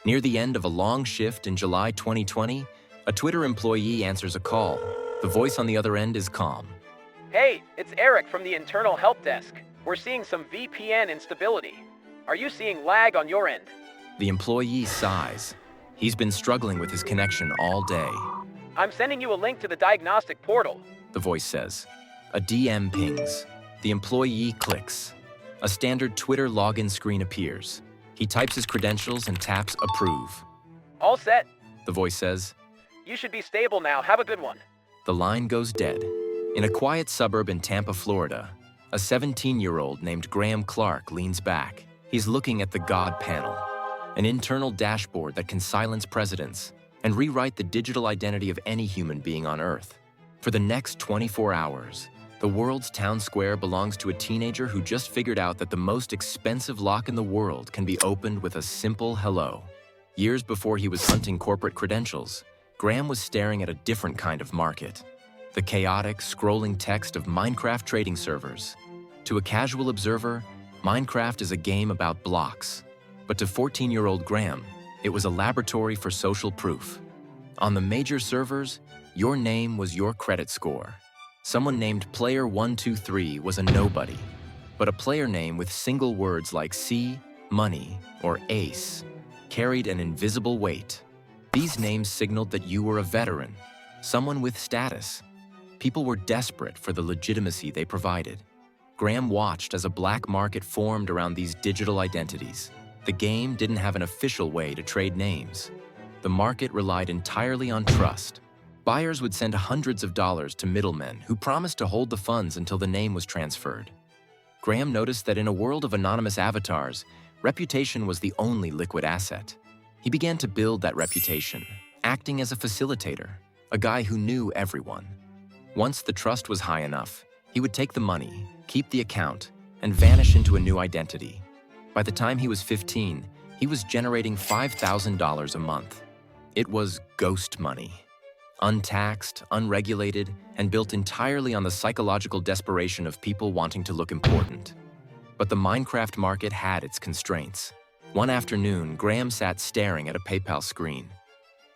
Near the end of a long shift in July 2020, a Twitter employee answers a call. The voice on the other end is calm. Hey, it's Eric from the internal help desk. We're seeing some VPN instability. Are you seeing lag on your end? The employee sighs. He's been struggling with his connection all day. I'm sending you a link to the diagnostic portal. The voice says. A DM pings. The employee clicks. A standard Twitter login screen appears. He types his credentials and taps approve. All set. The voice says. You should be stable now. Have a good one. The line goes dead. In a quiet suburb in Tampa, Florida, a 17-year-old named Graham Clark leans back. He's looking at the God panel, an internal dashboard that can silence presidents and rewrite the digital identity of any human being on Earth. For the next 24 hours, the world's town square belongs to a teenager who just figured out that the most expensive lock in the world can be opened with a simple hello. Years before he was hunting corporate credentials, Graham was staring at a different kind of market. The chaotic, scrolling text of Minecraft trading servers. To a casual observer, Minecraft is a game about blocks. But to 14-year-old Graham, it was a laboratory for social proof. On the major servers, your name was your credit score. Someone named Player123 was a nobody. But a player name with single words like C, money, or ace carried an invisible weight. These names signaled that you were a veteran, someone with status. People were desperate for the legitimacy they provided. Graham watched as a black market formed around these digital identities. The game didn't have an official way to trade names. The market relied entirely on trust. Buyers would send hundreds of dollars to middlemen who promised to hold the funds until the name was transferred. Graham noticed that in a world of anonymous avatars, reputation was the only liquid asset. He began to build that reputation, acting as a facilitator, a guy who knew everyone. Once the trust was high enough, he would take the money, keep the account, and vanish into a new identity. By the time he was 15, he was generating $5,000 a month. It was ghost money. Untaxed, unregulated, and built entirely on the psychological desperation of people wanting to look important. But the Minecraft market had its constraints. One afternoon, Graham sat staring at a PayPal screen.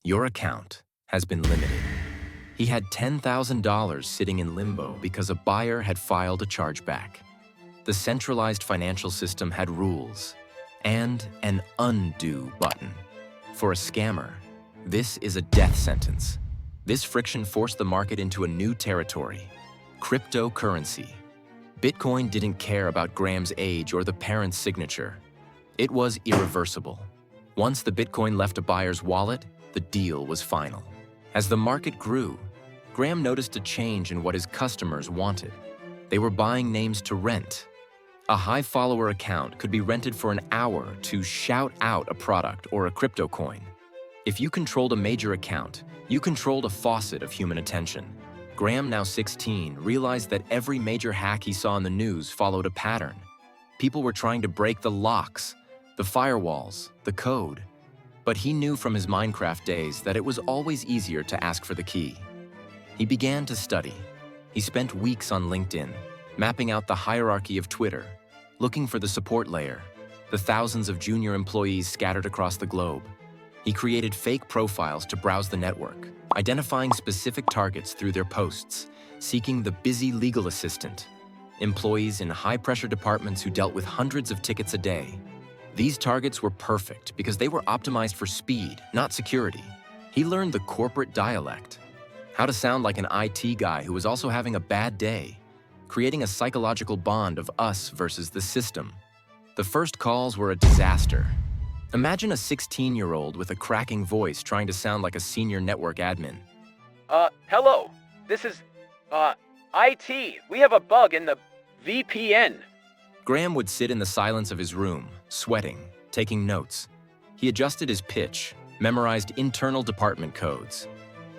Your account has been limited. He had $10,000 sitting in limbo because a buyer had filed a chargeback. The centralized financial system had rules and an undo button. For a scammer, this is a death sentence. This friction forced the market into a new territory, cryptocurrency. Bitcoin didn't care about Graham's age or the parent's signature. It was irreversible. Once the Bitcoin left a buyer's wallet, the deal was final. As the market grew, Graham noticed a change in what his customers wanted. They were buying names to rent. A high-follower account could be rented for an hour to shout out a product or a crypto coin. If you controlled a major account, you controlled a faucet of human attention. Graham, now 16, realized that every major hack he saw in the news followed a pattern. People were trying to break the locks, the firewalls, the code. But he knew from his Minecraft days that it was always easier to ask for the key. He began to study. He spent weeks on LinkedIn, mapping out the hierarchy of Twitter, looking for the support layer, the thousands of junior employees scattered across the globe. He created fake profiles to browse the network, identifying specific targets through their posts, seeking the busy legal assistant, employees in high-pressure departments who dealt with hundreds of tickets a day. These targets were perfect because they were optimized for speed, not security. He learned the corporate dialect, how to sound like an IT guy who was also having a bad day, creating a psychological bond of us versus the system. The first calls were a disaster. Imagine a 16-year-old with a cracking voice trying to sound like a senior network admin. Hello. This is, IT. We have a bug in the VPN. Graham would sit in the silence of his room, sweating, taking notes. He adjusted his pitch, memorized internal department codes.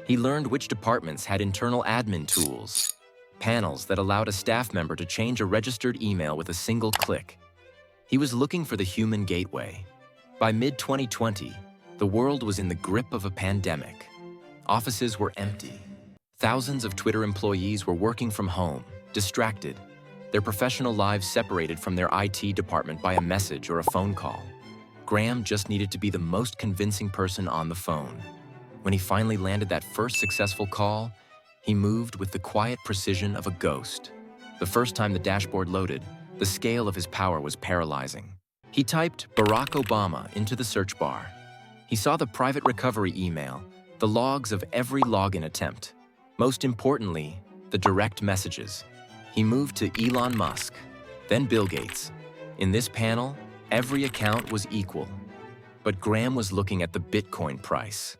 He learned which departments had internal admin tools, panels that allowed a staff member to change a registered email with a single click. He was looking for the human gateway. By mid-2020, the world was in the grip of a pandemic. Offices were empty. Thousands of Twitter employees were working from home, distracted, their professional lives separated from their IT department by a message or a phone call. Graham just needed to be the most convincing person on the phone. When he finally landed that first successful call, he moved with the quiet precision of a ghost. The first time the dashboard loaded, the scale of his power was paralyzing. He typed Barack Obama into the search bar. He saw the private recovery email, the logs of every login attempt. Most importantly, the direct messages. He moved to Elon Musk, then Bill Gates. In this panel, every account was equal. But Graham was looking at the Bitcoin price.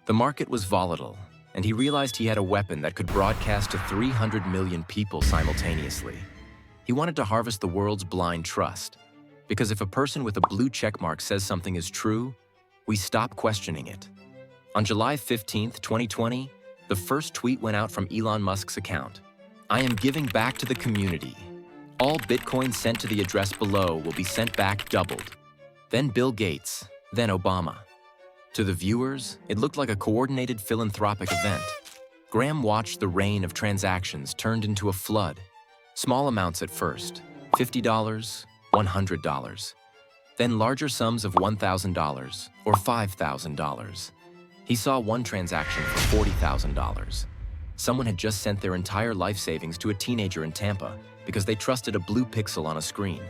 The market was volatile, and he realized he had a weapon that could broadcast to 300 million people simultaneously. He wanted to harvest the world's blind trust. Because if a person with a blue checkmark says something is true, we stop questioning it. On July 15, 2020, the first tweet went out from Elon Musk's account. "I am giving back to the community. All Bitcoin sent to the address below will be sent back doubled." Then Bill Gates, then Obama. To the viewers, it looked like a coordinated philanthropic event. Graham watched the rain of transactions turned into a flood. Small amounts at first, $50, $100. Then larger sums of $1,000 or $5,000. He saw one transaction for $40,000. Someone had just sent their entire life savings to a teenager in Tampa because they trusted a blue pixel on a screen.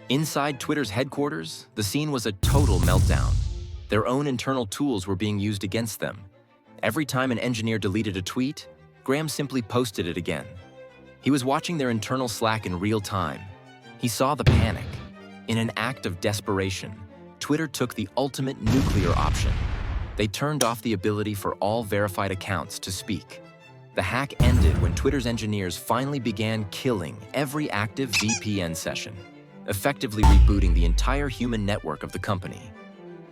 Inside Twitter's headquarters, the scene was a total meltdown. Their own internal tools were being used against them. Every time an engineer deleted a tweet, Graham simply posted it again. He was watching their internal Slack in real time. He saw the panic. In an act of desperation, Twitter took the ultimate nuclear option. They turned off the ability for all verified accounts to speak. The hack ended when Twitter's engineers finally began killing every active VPN session, effectively rebooting the entire human network of the company.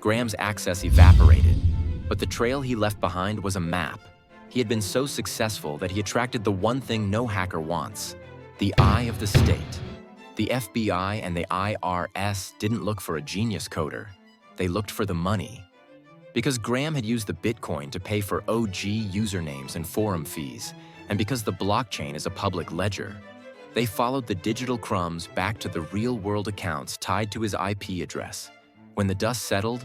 Graham's access evaporated, but the trail he left behind was a map. He had been so successful that he attracted the one thing no hacker wants: the eye of the state. The FBI and the IRS didn't look for a genius coder. They looked for the money. Because Graham had used the Bitcoin to pay for OG usernames and forum fees, and because the blockchain is a public ledger, they followed the digital crumbs back to the real-world accounts tied to his IP address. When the dust settled,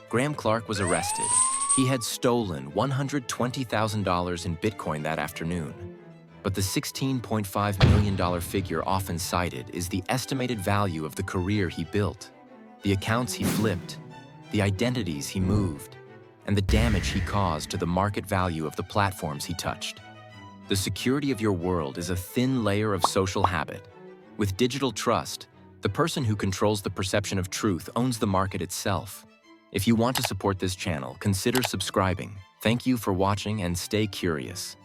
Graham Clark was arrested. He had stolen $120,000 in Bitcoin that afternoon. But the $16.5 million figure often cited is the estimated value of the career he built, the accounts he flipped, the identities he moved, and the damage he caused to the market value of the platforms he touched. The security of your world is a thin layer of social habit. With digital trust, the person who controls the perception of truth owns the market itself. If you want to support this channel, consider subscribing. Thank you for watching and stay curious.